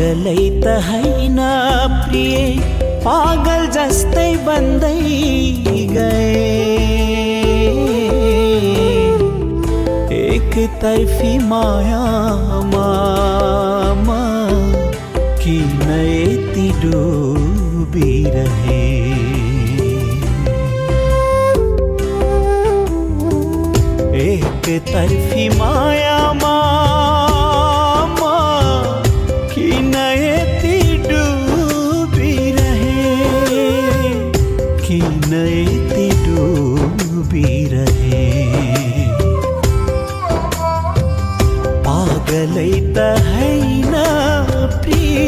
पागलै त हैन प्रिय, पागल जस्तै बन्दै गए। एक तर्फी मायामा किन यति डुबिरहे। एक तर्फी मायामा किन यति डुबिरहे, किन यति डुबिरहे। पागलै त हैन प्रिय।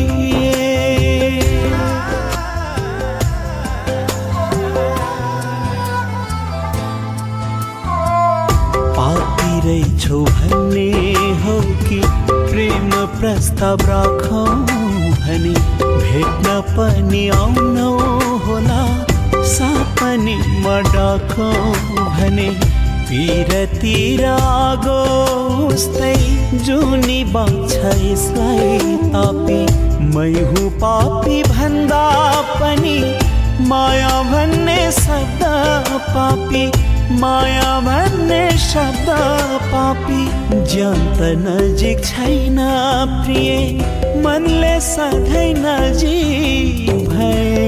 पापी रहेछौ भन्ने हो कि प्रेम प्रस्ताव राखौं भने, भेट्न पनि आउनौ होला सपनीमा डाकौं भने। पिरतिर आगो उस्तै जुनी बाँच्छ यसलाई तापी, मै हुँ पापी भन्दा पनि माया भन्ने शब्द पापी, माया भन्ने शब्द पापी। ज्यान त नजिक छैन प्रिय, मनले सधैँ नजिक भए।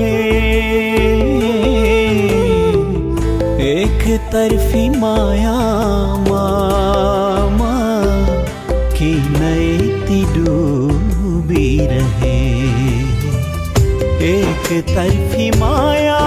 एक तर्फी मायामा किन यति डुबिरहे। एक तर्फी माया